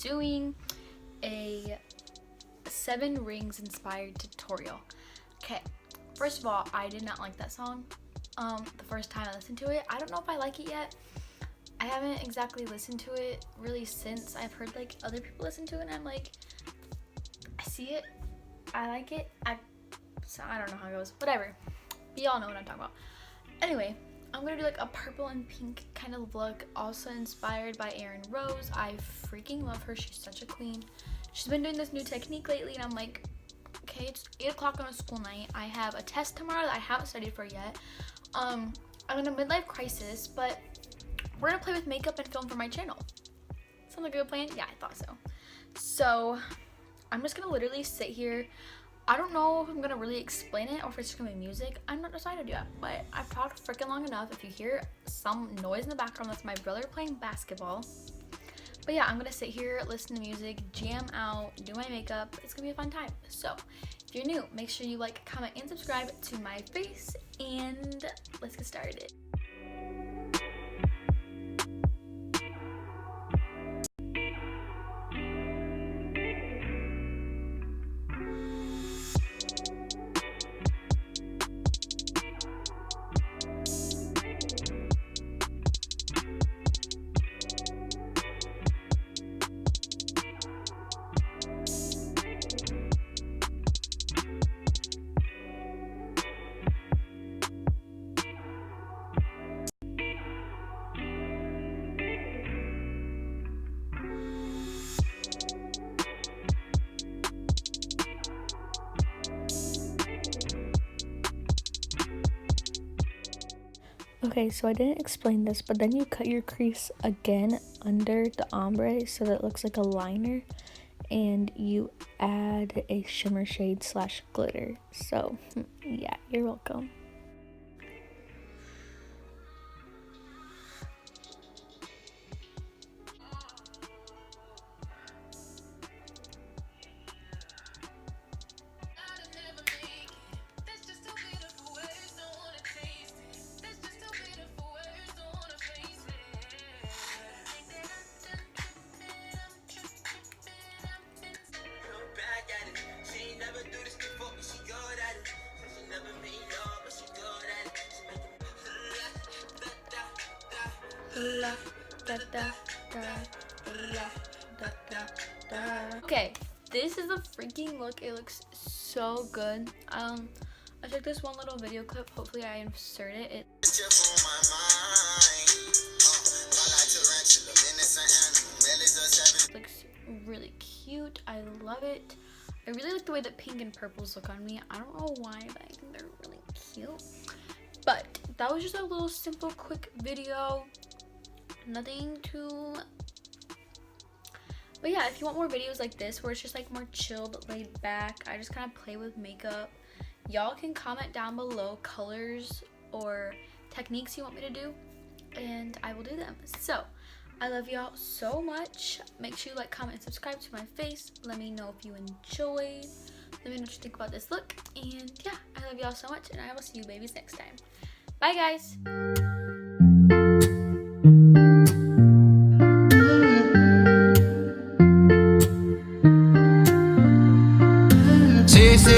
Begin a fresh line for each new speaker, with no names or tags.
doing a 7 rings inspired tutorial. Okay, first of all, I did not like that song the first time I listened to it. I don't know if I like it yet. I haven't exactly listened to it really since. I've heard like other people listen to it and I'm like, I see it, I like it, so I don't know how it goes, whatever. But y'all know what I'm talking about. Anyway, I'm gonna do like a purple and pink kind of look, also inspired by Erin Rose. I freaking love her, she's such a queen. She's been doing this new technique lately and I'm like, okay, it's 8 o'clock on a school night. I have a test tomorrow that I haven't studied for yet. I'm in a midlife crisis, but we're gonna play with makeup and film for my channel. Sounds like a good plan? Yeah, I thought so. So I'm just gonna literally sit here. I don't know if I'm gonna really explain it or if it's just gonna be music. I'm not decided yet, but I've talked freaking long enough. If you hear some noise in the background, that's my brother playing basketball. But yeah, I'm gonna sit here, listen to music, jam out, do my makeup. It's gonna be a fun time. So if you're new, make sure you like, comment, and subscribe to my face, and let's get started. Okay, so I didn't explain this, but then you cut your crease again under the ombre so that it looks like a liner, and you add a shimmer shade slash glitter. So yeah, you're welcome. Okay, this is the freaking look. It looks so good. I took this one little video clip. Hopefully I insert it. It looks really cute. I love it. I really like the way that pink and purples look on me. I don't know why, but I think they're really cute. But that was just a little simple quick video. Nothing too, but yeah, if you want more videos like this where it's just like more chilled, laid back, I just kind of play with makeup, y'all can comment down below colors or techniques you want me to do and I will do them. So I love y'all so much. Make sure you like, comment, and subscribe to my face. Let me know if you enjoyed. Let me know what you think about this look, and yeah, I love y'all so much, and I will see you babies next time. Bye guys.
Sí, sí.